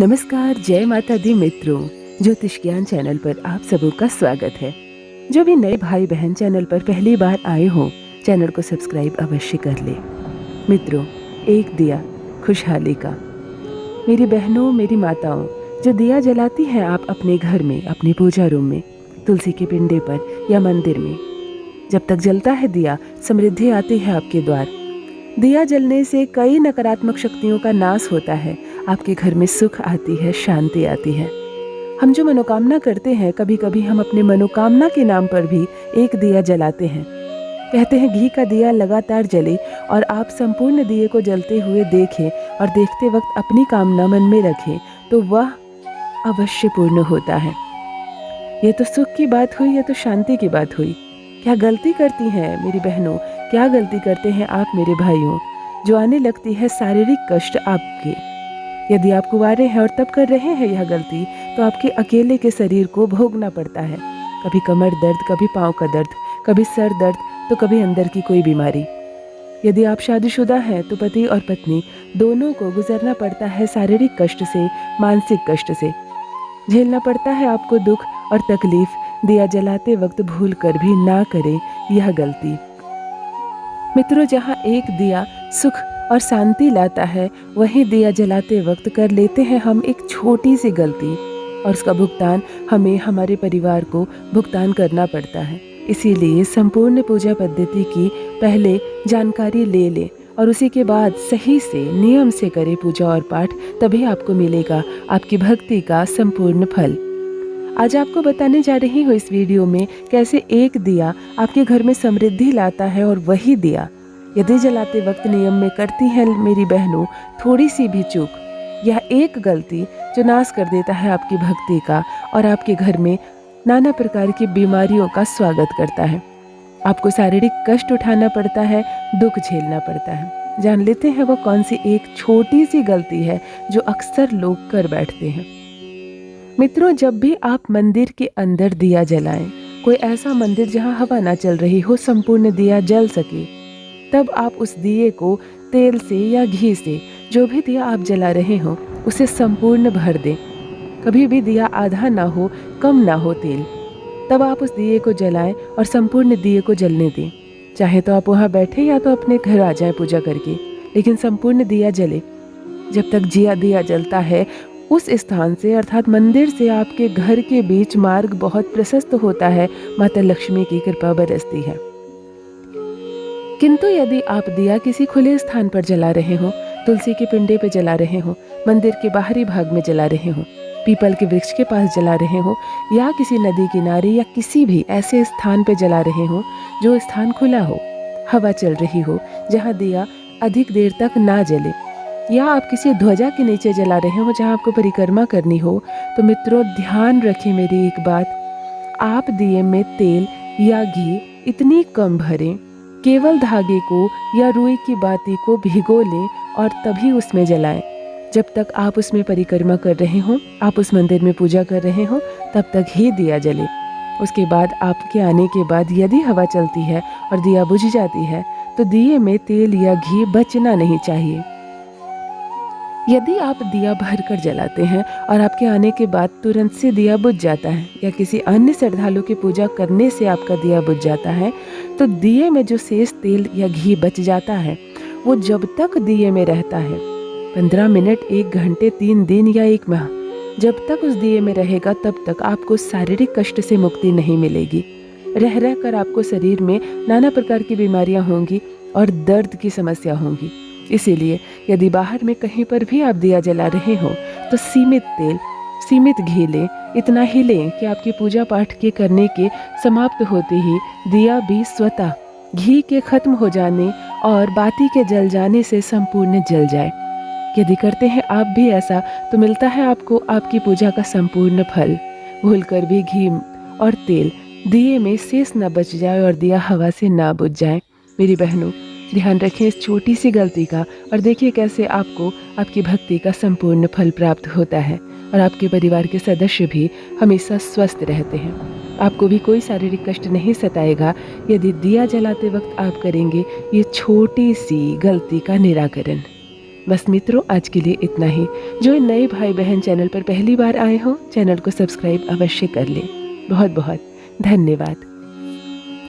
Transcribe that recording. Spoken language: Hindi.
नमस्कार, जय माता दी मित्रों। ज्योतिष ज्ञान चैनल पर आप सबों का स्वागत है। जो भी नए भाई बहन चैनल पर पहली बार आए हो, चैनल को सब्सक्राइब अवश्य कर ले। मित्रों, एक दिया खुशहाली का। मेरी बहनों, मेरी माताओं, जो दिया जलाती हैं आप अपने घर में, अपने पूजा रूम में, तुलसी के पिंडे पर या मंदिर में, जब तक जलता है दिया, समृद्धि आती है आपके द्वार। दिया जलने से कई नकारात्मक शक्तियों का नाश होता है। आपके घर में सुख आती है, शांति आती है। हम जो मनोकामना करते हैं, कभी कभी हम अपने मनोकामना के नाम पर भी एक दिया जलाते हैं। कहते हैं घी का दिया लगातार जले और आप संपूर्ण दिए को जलते हुए देखें और देखते वक्त अपनी कामना मन में रखें तो वह अवश्य पूर्ण होता है। ये तो सुख की बात हुई, ये तो शांति की बात हुई। क्या गलती करती हैं मेरी बहनों, क्या गलती करते हैं आप मेरे भाइयों, जो आने लगती है शारीरिक कष्ट आपके। यदि आप कुंवारे हैं और तब कर रहे हैं यह गलती, तो आपके अकेले के शरीर को भोगना पड़ता है। कभी कमर दर्द, कभी पाँव का दर्द, कभी सर दर्द, तो कभी अंदर की कोई बीमारी। यदि आप शादीशुदा हैं तो पति और पत्नी दोनों को गुजरना पड़ता है शारीरिक कष्ट से, मानसिक कष्ट से। झेलना पड़ता है आपको दुख और तकलीफ। दिया जलाते वक्त भूल कर भी ना करें यह गलती। मित्रों, जहाँ एक दिया सुख और शांति लाता है, वहीं दिया जलाते वक्त कर लेते हैं हम एक छोटी सी गलती और उसका भुगतान हमें, हमारे परिवार को भुगतान करना पड़ता है। इसीलिए संपूर्ण पूजा पद्धति की पहले जानकारी ले लें और उसी के बाद सही से नियम से करें पूजा और पाठ, तभी आपको मिलेगा आपकी भक्ति का संपूर्ण फल। आज आपको बताने जा रही हूँ इस वीडियो में कैसे एक दिया आपके घर में समृद्धि लाता है। और वही दिया यदि जलाते वक्त नियम में करती हैं मेरी बहनों थोड़ी सी भी चूक, यह एक गलती जो नाश कर देता है आपकी भक्ति का और आपके घर में नाना प्रकार की बीमारियों का स्वागत करता है। आपको शारीरिक कष्ट उठाना पड़ता है, दुख झेलना पड़ता है। जान लेते हैं वो कौन सी एक छोटी सी गलती है जो अक्सर लोग कर बैठते हैं। मित्रों, जब भी आप मंदिर के अंदर दिया जलाएं, कोई ऐसा मंदिर जहां हवा ना चल रही हो, संपूर्ण दिया जल सके, तब आप उस दिए को तेल से या घी से, जो भी दिया आप जला रहे हो, उसे संपूर्ण भर दें। कभी भी दिया आधा ना हो, कम ना हो तेल। तब आप उस दिए को जलाएं और संपूर्ण दिए को जलने दें। चाहे तो आप वहाँ बैठे या तो अपने घर आ जाएं पूजा करके, लेकिन संपूर्ण दिया जले। जब तक दिया जलता है, उस स्थान से अर्थात मंदिर से आपके घर के बीच मार्ग बहुत प्रशस्त होता है, माता लक्ष्मी की कृपा बरसती है। किंतु यदि आप दिया किसी खुले स्थान पर जला रहे हो, तुलसी के पिंडे पर जला रहे हो, मंदिर के बाहरी भाग में जला रहे हो, पीपल के वृक्ष के पास जला रहे हो, या किसी नदी किनारे या किसी भी ऐसे स्थान पर जला रहे हो जो स्थान खुला हो, हवा चल रही हो, जहाँ दिया अधिक देर तक ना जले, या आप किसी ध्वजा के नीचे जला रहे हो जहाँ आपको परिक्रमा करनी हो, तो मित्रों ध्यान रखें मेरी एक बात, आप दिए में तेल या घी इतनी कम भरें, केवल धागे को या रुई की बाती को भिगो लें और तभी उसमें जलाएं। जब तक आप उसमें परिक्रमा कर रहे हो, आप उस मंदिर में पूजा कर रहे हो, तब तक ही दिया जले। उसके बाद आपके आने के बाद यदि हवा चलती है और दिया बुझ जाती है, तो दिए में तेल या घी बचना नहीं चाहिए। यदि आप दिया भरकर जलाते हैं और आपके आने के बाद तुरंत से दिया बुझ जाता है, या किसी अन्य श्रद्धालु की पूजा करने से आपका दिया बुझ जाता है, तो दिए में जो शेष तेल या घी बच जाता है, वो जब तक दिए में रहता है, 15 मिनट, 1 घंटे, 3 दिन या 1 माह, जब तक उस दिए में रहेगा, तब तक आपको शारीरिक कष्ट से मुक्ति नहीं मिलेगी। रह रह कर आपको शरीर में नाना प्रकार की बीमारियां होंगी और दर्द की समस्या होंगी। इसीलिए यदि बाहर में कहीं पर भी आप दिया जला रहे हो, तो सीमित तेल, सीमित घी लें। इतना ही लें कि आपकी पूजा पाठ के करने के समाप्त होते ही दिया भी स्वतः घी के खत्म हो जाने और बाती के जल जाने से संपूर्ण जल जाए। यदि करते हैं आप भी ऐसा, तो मिलता है आपको आपकी पूजा का संपूर्ण फल। भूलकर भी घी और तेल दिए में शेष न बच जाए और दिया हवा से ना बुझ जाए। मेरी बहनों, ध्यान रखें इस छोटी सी गलती का और देखिए कैसे आपको आपकी भक्ति का संपूर्ण फल प्राप्त होता है और आपके परिवार के सदस्य भी हमेशा स्वस्थ रहते हैं। आपको भी कोई शारीरिक कष्ट नहीं सताएगा यदि दिया जलाते वक्त आप करेंगे ये छोटी सी गलती का निराकरण। बस मित्रों, आज के लिए इतना ही। जो नए भाई बहन चैनल पर पहली बार आए हों, चैनल को सब्सक्राइब अवश्य कर लें। बहुत बहुत धन्यवाद।